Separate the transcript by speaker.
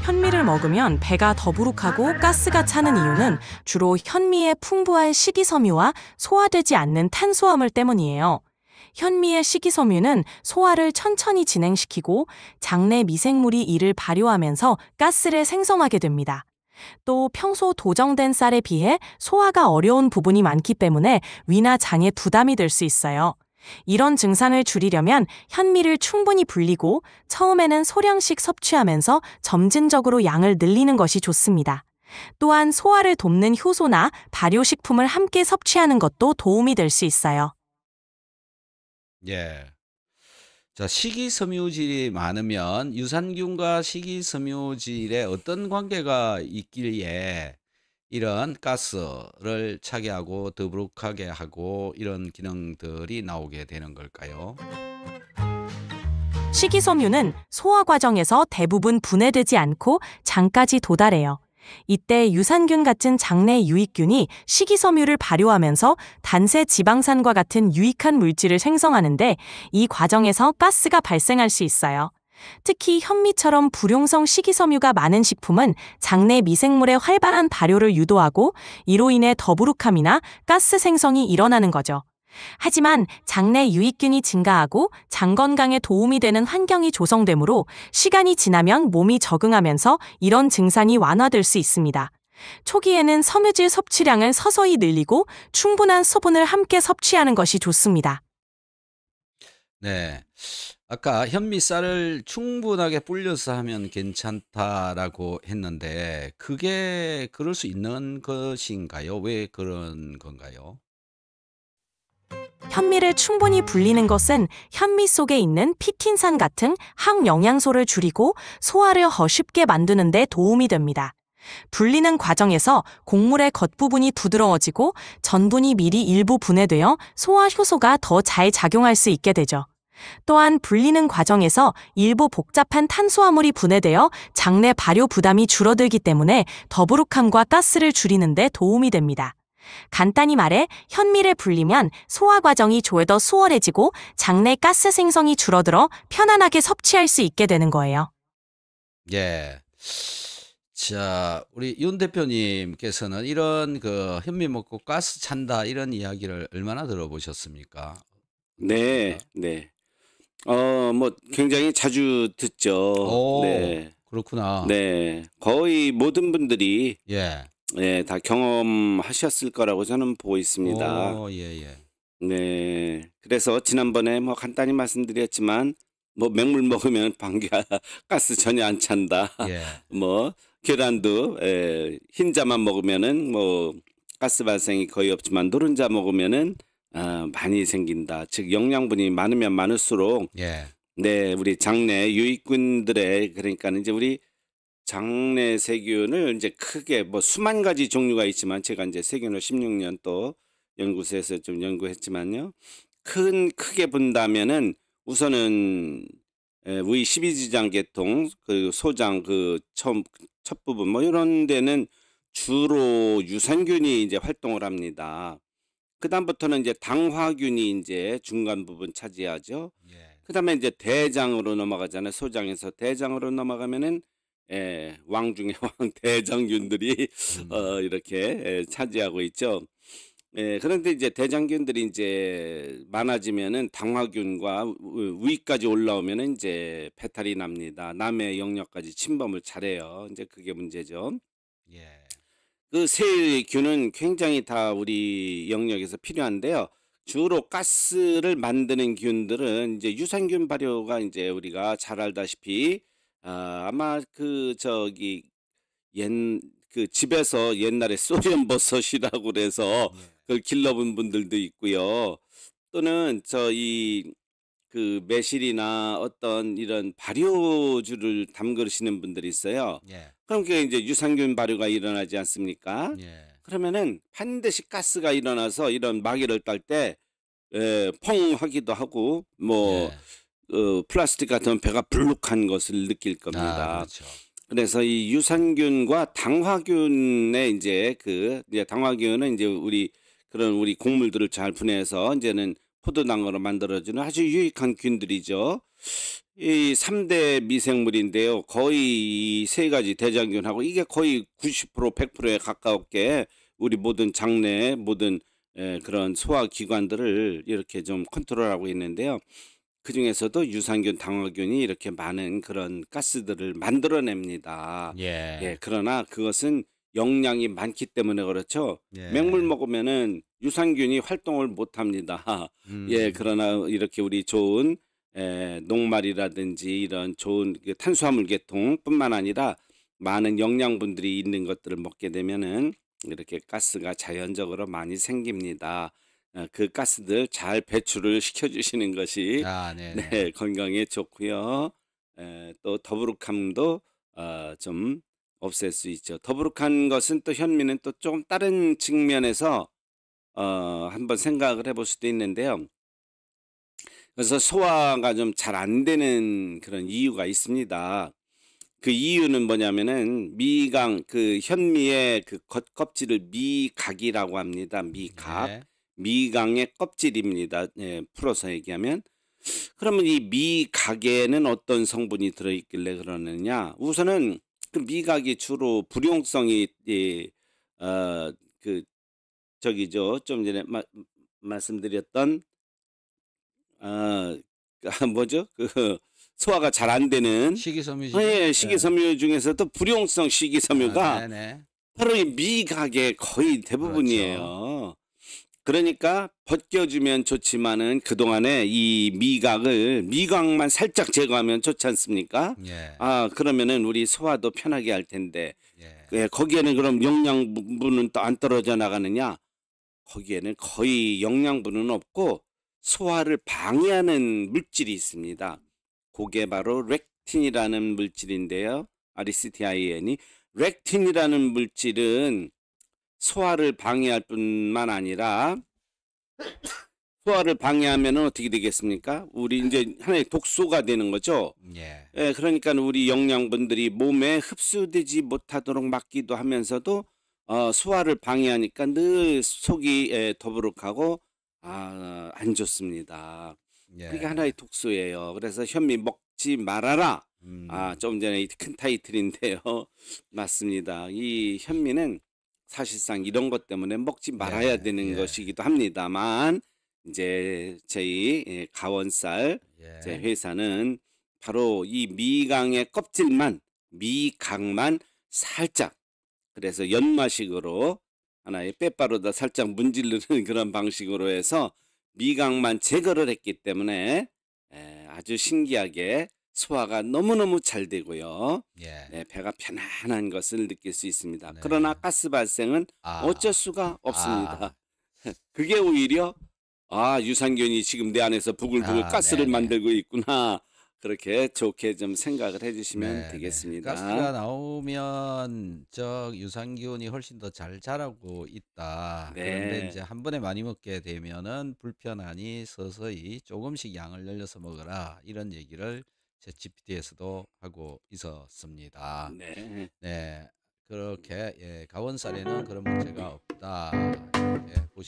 Speaker 1: 현미를 먹으면 배가 더부룩하고 가스가 차는 이유는 주로 현미의 풍부한 식이섬유와 소화되지 않는 탄수화물 때문이에요. 현미의 식이섬유는 소화를 천천히 진행시키고 장내 미생물이 이를 발효하면서 가스를 생성하게 됩니다. 또 평소 도정된 쌀에 비해 소화가 어려운 부분이 많기 때문에 위나 장에 부담이 될 수 있어요. 이런 증상을 줄이려면 현미를 충분히 불리고 처음에는 소량씩 섭취하면서 점진적으로 양을 늘리는 것이 좋습니다. 또한 소화를 돕는 효소나 발효식품을 함께 섭취하는 것도 도움이 될 수 있어요.
Speaker 2: 예. 자, 식이섬유질이 많으면 유산균과 식이섬유질에 어떤 관계가 있길래 이런 가스를 차게 하고 더부룩하게 하고 이런 기능들이 나오게 되는 걸까요?
Speaker 1: 식이섬유는 소화 과정에서 대부분 분해되지 않고 장까지 도달해요. 이때 유산균 같은 장내 유익균이 식이섬유를 발효하면서 단세 지방산과 같은 유익한 물질을 생성하는데 이 과정에서 가스가 발생할 수 있어요. 특히 현미처럼 불용성 식이섬유가 많은 식품은 장내 미생물의 활발한 발효를 유도하고 이로 인해 더부룩함이나 가스 생성이 일어나는 거죠. 하지만 장내 유익균이 증가하고 장 건강에 도움이 되는 환경이 조성되므로 시간이 지나면 몸이 적응하면서 이런 증상이 완화될 수 있습니다. 초기에는 섬유질 섭취량을 서서히 늘리고 충분한 수분을 함께 섭취하는 것이 좋습니다.
Speaker 2: 네. 아까 현미쌀을 충분하게 불려서 하면 괜찮다라고 했는데 그게 그럴 수 있는 것인가요? 왜 그런 건가요?
Speaker 1: 현미를 충분히 불리는 것은 현미 속에 있는 피틴산 같은 항영양소를 줄이고 소화를 더 쉽게 만드는 데 도움이 됩니다. 불리는 과정에서 곡물의 겉부분이 부드러워지고 전분이 미리 일부 분해되어 소화 효소가 더 잘 작용할 수 있게 되죠. 또한 불리는 과정에서 일부 복잡한 탄수화물이 분해되어 장내 발효 부담이 줄어들기 때문에 더부룩함과 가스를 줄이는 데 도움이 됩니다. 간단히 말해 현미를 불리면 소화 과정이 조금 더 수월해지고 장내 가스 생성이 줄어들어 편안하게 섭취할 수 있게 되는 거예요.
Speaker 2: 예. 자, 우리 윤 대표님께서는 이런 그 현미 먹고 가스 찬다 이런 이야기를 얼마나 들어보셨습니까?
Speaker 3: 네.
Speaker 2: 어떻습니까?
Speaker 3: 네. 뭐 굉장히 자주 듣죠.
Speaker 2: 오,
Speaker 3: 네.
Speaker 2: 그렇구나.
Speaker 3: 네. 거의 모든 분들이
Speaker 2: 예.
Speaker 3: 다 경험하셨을 거라고 저는 보고 있습니다.
Speaker 2: 오, 예예.
Speaker 3: 네. 그래서 지난번에 뭐 간단히 말씀드렸지만 뭐 맹물 먹으면 방귀가 가스 전혀 안 찬다.
Speaker 2: 예.
Speaker 3: 뭐 계란도 흰자만 먹으면은 뭐 가스 발생이 거의 없지만 노른자 먹으면은 많이 생긴다. 즉 영양분이 많으면 많을수록
Speaker 2: 예.
Speaker 3: 네, 우리 장내 유익균들의 그러니까는 이제 우리 장내 세균을 이제 크게 뭐 수만 가지 종류가 있지만 제가 이제 세균을 16년 또 연구소에서 좀 연구했지만요. 크게 본다면은 우선은 위 십이지장 계통 그 소장 그 처음 첫 부분 뭐 이런 데는 주로 유산균이 이제 활동을 합니다. 그다음부터는 이제 당화균이 이제 중간 부분 차지하죠.
Speaker 2: 예.
Speaker 3: 그다음에 이제 대장으로 넘어가잖아요. 소장에서 대장으로 넘어가면은 왕 중의 왕 대장균들이
Speaker 2: 음.
Speaker 3: 이렇게 차지하고 있죠. 그런데 이제 대장균들이 이제 많아지면은 당화균과 위까지 올라오면은 이제 배탈이 납니다. 남의 영역까지 침범을 잘해요. 이제 그게 문제죠.
Speaker 2: 예.
Speaker 3: 그 세균은 굉장히 다 우리 영역에서 필요한데요. 주로 가스를 만드는 균들은 이제 유산균 발효가 이제 우리가 잘 알다시피 아마 그 저기 옛 그 집에서 옛날에 소련 버섯이라고 그래서
Speaker 2: 예.
Speaker 3: 그걸 길러본 분들도 있고요. 또는 저이 그 매실이나 어떤 이런 발효주를 담그시는 분들이 있어요.
Speaker 2: 예.
Speaker 3: 그럼 그게 이제 유산균 발효가 일어나지 않습니까?
Speaker 2: 예.
Speaker 3: 그러면은 반드시 가스가 일어나서 이런 마개를 딸 때 펑 하기도 하고 뭐
Speaker 2: 예.
Speaker 3: 플라스틱 같은 배가 불룩한 것을 느낄
Speaker 2: 아,
Speaker 3: 겁니다.
Speaker 2: 그렇죠.
Speaker 3: 그래서 이 유산균과 당화균의 이제 이제 당화균은 이제 우리 그런 우리 곡물들을 잘 분해해서 이제는 포도당으로 만들어주는 아주 유익한 균들이죠. 이 3대 미생물인데요. 거의 이 세 가지 대장균하고 이게 거의 90% 100%에 가깝게 우리 모든 장내 모든 그런 소화기관들을 이렇게 좀 컨트롤하고 있는데요. 그중에서도 유산균, 당화균이 이렇게 많은 그런 가스들을 만들어냅니다. 예,
Speaker 2: 예.
Speaker 3: 그러나 그것은 영양이 많기 때문에 그렇죠. 맹물
Speaker 2: 예.
Speaker 3: 먹으면은 유산균이 활동을 못 합니다. 예,
Speaker 2: 음.
Speaker 3: 그러나 이렇게 우리 좋은 녹말이라든지 이런 좋은 그 탄수화물 계통뿐만 아니라 많은 영양분들이 있는 것들을 먹게 되면은 이렇게 가스가 자연적으로 많이 생깁니다. 그 가스들 잘 배출을 시켜주시는 것이
Speaker 2: 아, 네네.
Speaker 3: 네, 건강에 좋고요. 또 더부룩함도 좀 없앨 수 있죠. 더부룩한 것은 또 현미는 또 조금 다른 측면에서 한번 생각을 해볼 수도 있는데요. 그래서 소화가 좀 잘 안 되는 그런 이유가 있습니다. 그 이유는 뭐냐면은 미강 그 현미의 그 겉껍질을 미각이라고 합니다. 미각.
Speaker 2: 예.
Speaker 3: 미강의 껍질입니다. 예, 풀어서 얘기하면. 그러면 이 미각에는 어떤 성분이 들어 있길래 그러느냐? 우선은 그 미각이 주로 불용성이 그 저기죠. 좀 전에 말씀드렸던 아 뭐죠? 그 소화가 잘 안 되는
Speaker 2: 식이섬유지죠?
Speaker 3: 예,
Speaker 2: 예.
Speaker 3: 식이섬유 중에서도 불용성
Speaker 2: 아,
Speaker 3: 식이섬유가
Speaker 2: 네네.
Speaker 3: 바로 이 미각의 거의
Speaker 2: 그렇죠.
Speaker 3: 대부분이에요. 그러니까 벗겨주면 좋지만은 그동안에 이 미각만 살짝 제거하면 좋지 않습니까?
Speaker 2: 예.
Speaker 3: 그러면은 우리 소화도 편하게 할 텐데
Speaker 2: 예.
Speaker 3: 예, 거기에는 그럼 영양분은 또 안 떨어져 나가느냐? 거기에는 거의 영양분은 없고 소화를 방해하는 물질이 있습니다. 그게 바로 렉틴이라는 물질인데요. RECTIN이 렉틴이라는 물질은 소화를 방해할 뿐만 아니라 소화를 방해하면 어떻게 되겠습니까? 우리 이제 하나의 독소가 되는 거죠.
Speaker 2: 예.
Speaker 3: 예, 그러니까 우리 영양분들이 몸에 흡수되지 못하도록 막기도 하면서도 소화를 방해하니까 늘 속이 더부룩하고 안 좋습니다. 그게
Speaker 2: 예.
Speaker 3: 하나의 독소예요. 그래서 현미 먹지 말아라.
Speaker 2: 음.
Speaker 3: 좀 전에 큰 타이틀인데요. 맞습니다. 이 현미는 사실상 이런 것 때문에 먹지 말아야
Speaker 2: 예.
Speaker 3: 되는
Speaker 2: 예.
Speaker 3: 것이기도 합니다만 이제 저희 가원쌀 제
Speaker 2: 예.
Speaker 3: 회사는 바로 이 미각만 살짝 그래서 연마식으로 하나의 빼바로다 살짝 문지르는 그런 방식으로 해서 미각만 제거를 했기 때문에 아주 신기하게 소화가 너무너무 잘 되고요.
Speaker 2: 예.
Speaker 3: 네, 배가 편안한 것을 느낄 수 있습니다. 그러나
Speaker 2: 네.
Speaker 3: 가스 발생은 어쩔
Speaker 2: 아.
Speaker 3: 수가 없습니다.
Speaker 2: 아.
Speaker 3: 그게 오히려 유산균이 지금 내 안에서 부글부글
Speaker 2: 아,
Speaker 3: 가스를
Speaker 2: 네네.
Speaker 3: 만들고 있구나. 그렇게 좋게 좀 생각을 해주시면
Speaker 2: 네네. 가스가
Speaker 3: 되겠습니다.
Speaker 2: 나오면 유산균이 훨씬 더 잘 자라고 있다. 그런데 이제
Speaker 3: 네.
Speaker 2: 한 번에 많이 먹게 되면은 불편하니 서서히 조금씩 양을 늘려서 먹어라. 이런 얘기를 챗GPT에서도 하고 있었습니다.
Speaker 3: 네.
Speaker 2: 네. 그렇게 예, 가원쌀에는 그런 문제가 없다. 이렇게 보시